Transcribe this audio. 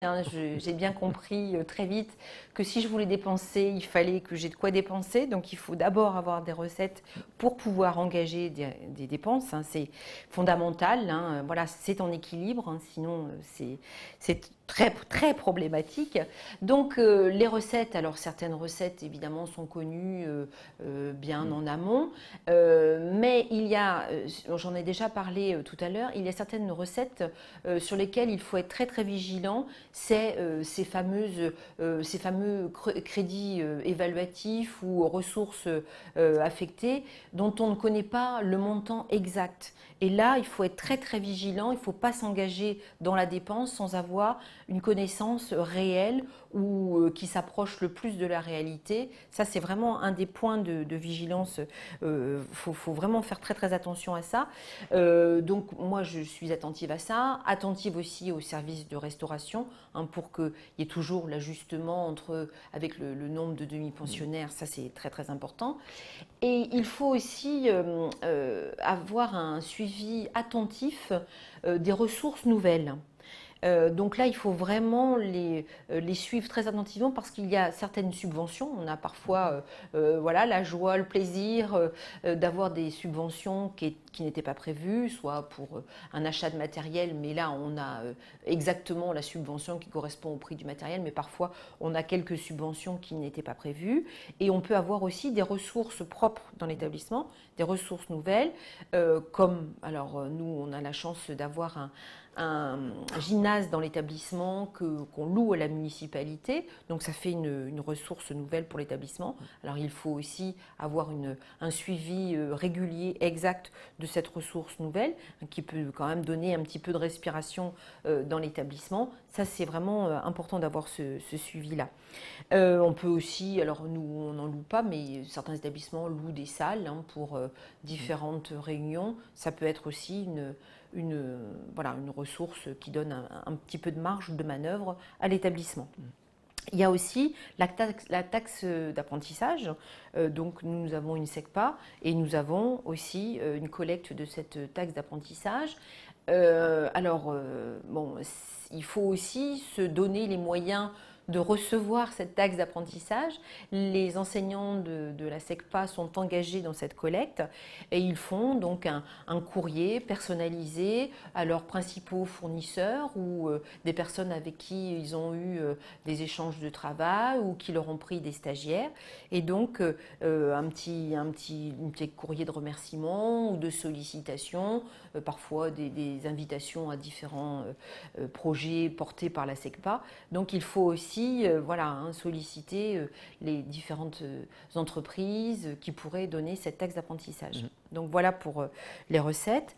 J'ai bien compris très vite que si je voulais dépenser, il fallait que j'ai de quoi dépenser. Donc il faut d'abord avoir des recettes pour pouvoir engager des dépenses, hein. C'est fondamental, hein. Voilà, c'est en équilibre, hein. Sinon c'est très problématique. Donc les recettes, alors certaines recettes évidemment sont connues bien en amont, mais il y a, j'en ai déjà parlé tout à l'heure, il y a certaines recettes sur lesquelles il faut être très vigilant. C'est ces fameux crédits évaluatifs ou ressources affectées dont on ne connaît pas le montant exact. Et là, il faut être très vigilant, il ne faut pas s'engager dans la dépense sans avoir une connaissance réelle ou qui s'approche le plus de la réalité. Ça, c'est vraiment un des points de vigilance. Faut vraiment faire très attention à ça. Donc moi, je suis attentive à ça, attentive aussi aux services de restauration, hein, pour qu'il y ait toujours l'ajustement avec le nombre de demi-pensionnaires. Ça, c'est très important. Et il faut aussi avoir un suivi attentif des ressources nouvelles. Donc là, il faut vraiment les suivre très attentivement parce qu'il y a certaines subventions. On a parfois voilà, la joie, le plaisir d'avoir des subventions qui n'étaient pas prévues, soit pour un achat de matériel, mais là, on a exactement la subvention qui correspond au prix du matériel, mais parfois, on a quelques subventions qui n'étaient pas prévues. Et on peut avoir aussi des ressources propres dans l'établissement, des ressources nouvelles, comme, alors nous, on a la chance d'avoir un gymnase dans l'établissement qu'on loue à la municipalité, donc ça fait une ressource nouvelle pour l'établissement. Alors il faut aussi avoir un suivi régulier, exact de cette ressource nouvelle, qui peut quand même donner un petit peu de respiration dans l'établissement. Ça, c'est vraiment important d'avoir ce suivi-là. On peut aussi, alors nous on n'en loue pas, mais certains établissements louent des salles, hein, pour différentes réunions. Ça peut être aussi voilà, une ressource qui donne un petit peu de marge de manœuvre à l'établissement. Il y a aussi la taxe d'apprentissage. Donc nous avons une SECPA et nous avons aussi une collecte de cette taxe d'apprentissage. Bon, il faut aussi se donner les moyens de recevoir cette taxe d'apprentissage. Les enseignants de la SECPA sont engagés dans cette collecte et ils font donc un courrier personnalisé à leurs principaux fournisseurs ou des personnes avec qui ils ont eu des échanges de travail ou qui leur ont pris des stagiaires. Et donc un petit courrier de remerciement ou de sollicitation, parfois des invitations à différents projets portés par la SECPA. Donc il faut aussi voilà, hein, solliciter les différentes entreprises qui pourraient donner cette taxe d'apprentissage. Donc voilà pour les recettes.